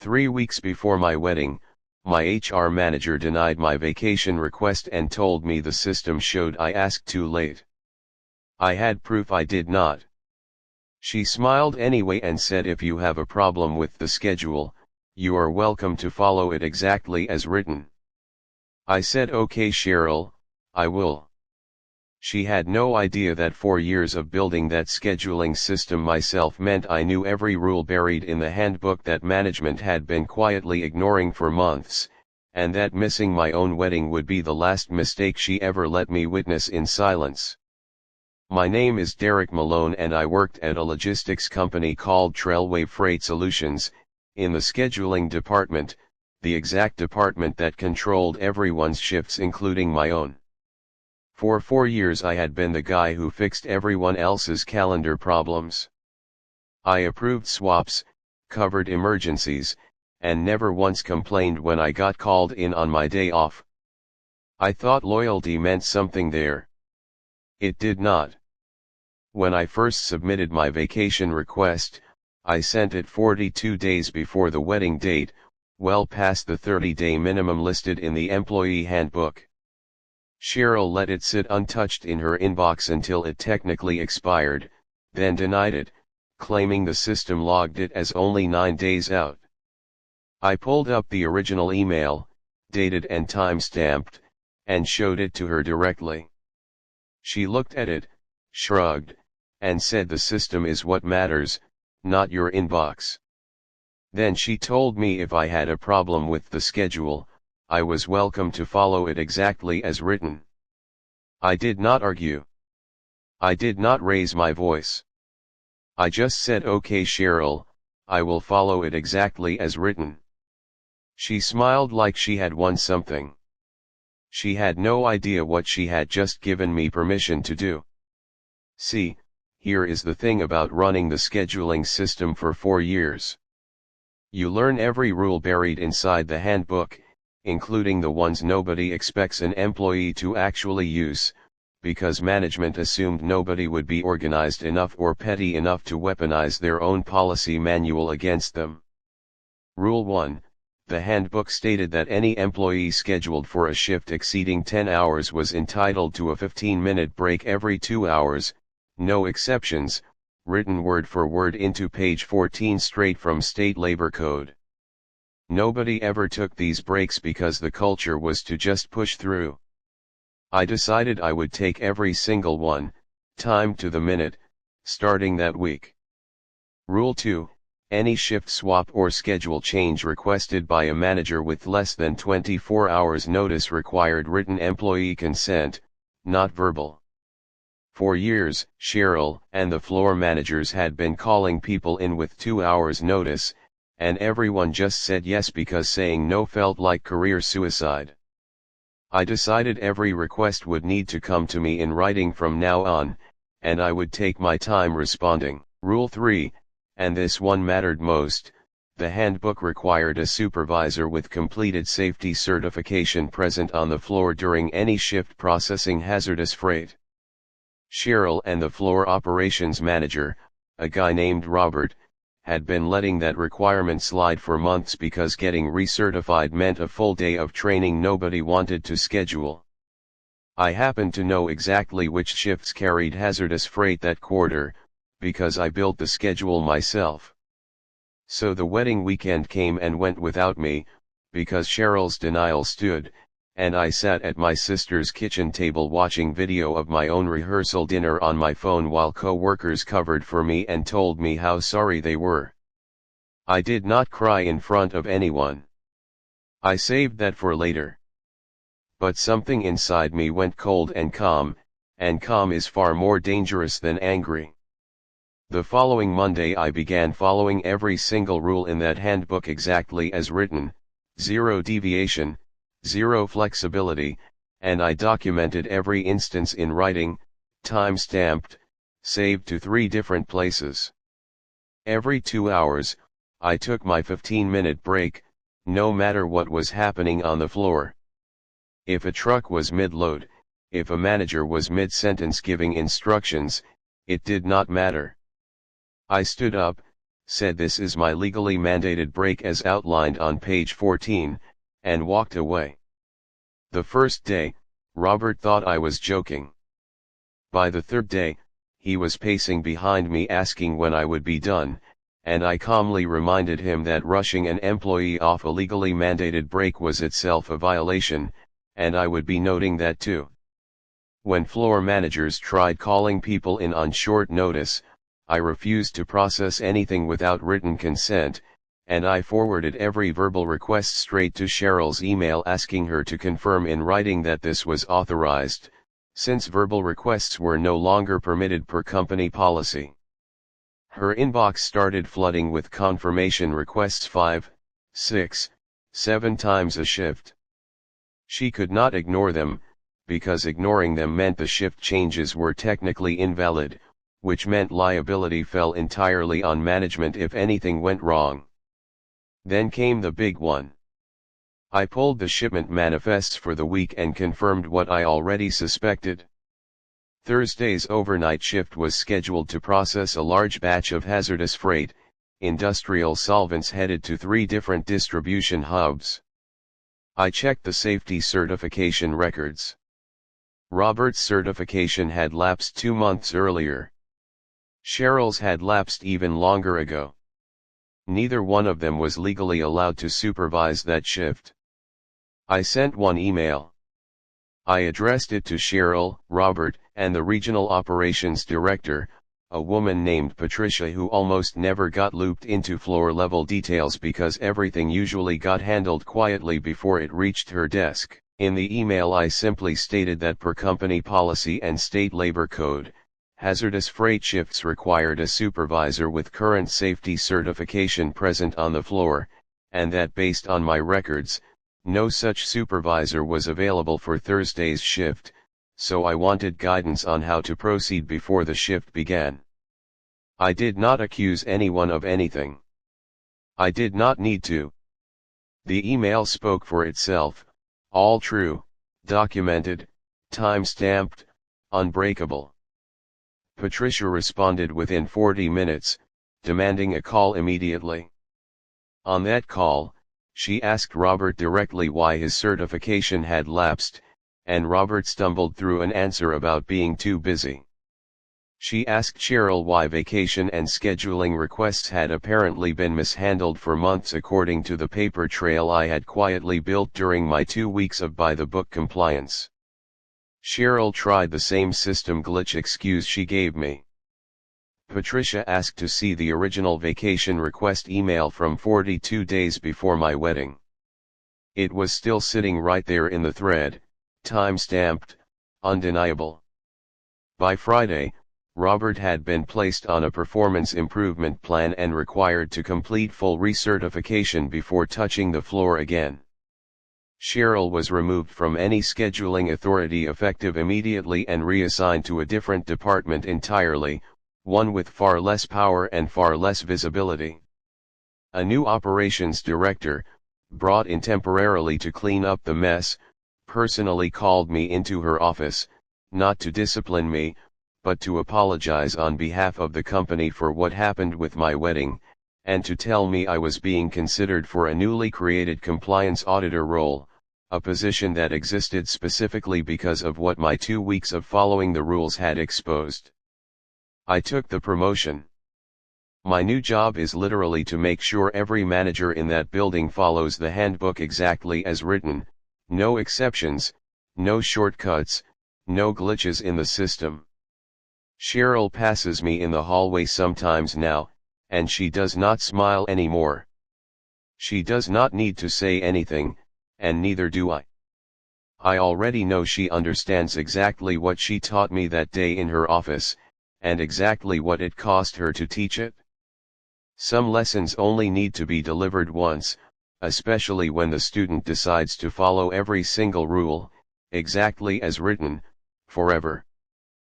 3 weeks before my wedding, my HR manager denied my vacation request and told me the system showed I asked too late. I had proof I did not. She smiled anyway and said, if you have a problem with the schedule, you are welcome to follow it exactly as written. I said, okay Cheryl, I will. She had no idea that 4 years of building that scheduling system myself meant I knew every rule buried in the handbook that management had been quietly ignoring for months, and that missing my own wedding would be the last mistake she ever let me witness in silence. My name is Derek Malone and I worked at a logistics company called Trailway Freight Solutions, in the scheduling department, the exact department that controlled everyone's shifts including my own. For 4 years I had been the guy who fixed everyone else's calendar problems. I approved swaps, covered emergencies, and never once complained when I got called in on my day off. I thought loyalty meant something there. It did not. When I first submitted my vacation request, I sent it 42 days before the wedding date, well past the 30-day minimum listed in the employee handbook. Cheryl let it sit untouched in her inbox until it technically expired, then denied it, claiming the system logged it as only 9 days out. I pulled up the original email, dated and time-stamped, and showed it to her directly. She looked at it, shrugged, and said the system is what matters, not your inbox. Then she told me if I had a problem with the schedule, I was welcome to follow it exactly as written. I did not argue. I did not raise my voice. I just said, okay Cheryl, I will follow it exactly as written. She smiled like she had won something. She had no idea what she had just given me permission to do. See, here is the thing about running the scheduling system for 4 years. You learn every rule buried inside the handbook, including the ones nobody expects an employee to actually use, because management assumed nobody would be organized enough or petty enough to weaponize their own policy manual against them. Rule 1, the handbook stated that any employee scheduled for a shift exceeding 10 hours was entitled to a 15-minute break every 2 hours, no exceptions, written word for word into page 14 straight from state labor code. Nobody ever took these breaks because the culture was to just push through. I decided I would take every single one, timed to the minute, starting that week. Rule 2, any shift swap or schedule change requested by a manager with less than 24 hours notice required written employee consent, not verbal. For years, Cheryl and the floor managers had been calling people in with 2 hours notice, and everyone just said yes because saying no felt like career suicide. I decided every request would need to come to me in writing from now on, and I would take my time responding. Rule 3, and this one mattered most, the handbook required a supervisor with completed safety certification present on the floor during any shift processing hazardous freight. Cheryl and the floor operations manager, a guy named Robert, had been letting that requirement slide for months because getting recertified meant a full day of training nobody wanted to schedule. I happened to know exactly which shifts carried hazardous freight that quarter, because I built the schedule myself. So the wedding weekend came and went without me, because Cheryl's denial stood, and I sat at my sister's kitchen table watching video of my own rehearsal dinner on my phone while co-workers covered for me and told me how sorry they were. I did not cry in front of anyone. I saved that for later. But something inside me went cold and calm is far more dangerous than angry. The following Monday I began following every single rule in that handbook exactly as written, 0 deviation, 0 flexibility, and I documented every instance in writing, time-stamped, saved to 3 different places. Every 2 hours, I took my 15-minute break, no matter what was happening on the floor. If a truck was mid-load, if a manager was mid-sentence giving instructions, it did not matter. I stood up, said this is my legally mandated break as outlined on page 14, and walked away. The first day, Robert thought I was joking. By the third day, he was pacing behind me asking when I would be done, and I calmly reminded him that rushing an employee off a legally mandated break was itself a violation, and I would be noting that too. When floor managers tried calling people in on short notice, I refused to process anything without written consent, and I forwarded every verbal request straight to Cheryl's email asking her to confirm in writing that this was authorized, since verbal requests were no longer permitted per company policy. Her inbox started flooding with confirmation requests 5, 6, 7 times a shift. She could not ignore them, because ignoring them meant the shift changes were technically invalid, which meant liability fell entirely on management if anything went wrong. Then came the big one. I pulled the shipment manifests for the week and confirmed what I already suspected. Thursday's overnight shift was scheduled to process a large batch of hazardous freight, industrial solvents headed to 3 different distribution hubs. I checked the safety certification records. Robert's certification had lapsed 2 months earlier. Cheryl's had lapsed even longer ago. Neither one of them was legally allowed to supervise that shift. I sent one email. I addressed it to Cheryl, Robert, and the regional operations director, a woman named Patricia who almost never got looped into floor-level details because everything usually got handled quietly before it reached her desk. In the email I simply stated that per company policy and state labor code, hazardous freight shifts required a supervisor with current safety certification present on the floor, and that based on my records, no such supervisor was available for Thursday's shift, so I wanted guidance on how to proceed before the shift began. I did not accuse anyone of anything. I did not need to. The email spoke for itself, all true, documented, time-stamped, unbreakable. Patricia responded within 40 minutes, demanding a call immediately. On that call, she asked Robert directly why his certification had lapsed, and Robert stumbled through an answer about being too busy. She asked Cheryl why vacation and scheduling requests had apparently been mishandled for months according to the paper trail I had quietly built during my 2 weeks of by-the-book compliance. Cheryl tried the same system glitch excuse she gave me. Patricia asked to see the original vacation request email from 42 days before my wedding. It was still sitting right there in the thread, time-stamped, undeniable. By Friday, Robert had been placed on a performance improvement plan and required to complete full recertification before touching the floor again. Cheryl was removed from any scheduling authority effective immediately and reassigned to a different department entirely, one with far less power and far less visibility. A new operations director, brought in temporarily to clean up the mess, personally called me into her office, not to discipline me, but to apologize on behalf of the company for what happened with my wedding, and to tell me I was being considered for a newly created compliance auditor role, a position that existed specifically because of what my 2 weeks of following the rules had exposed. I took the promotion. My new job is literally to make sure every manager in that building follows the handbook exactly as written, no exceptions, no shortcuts, no glitches in the system. Cheryl passes me in the hallway sometimes now, and she does not smile anymore. She does not need to say anything, and neither do I. I already know she understands exactly what she taught me that day in her office, and exactly what it cost her to teach it. Some lessons only need to be delivered once, especially when the student decides to follow every single rule, exactly as written, forever.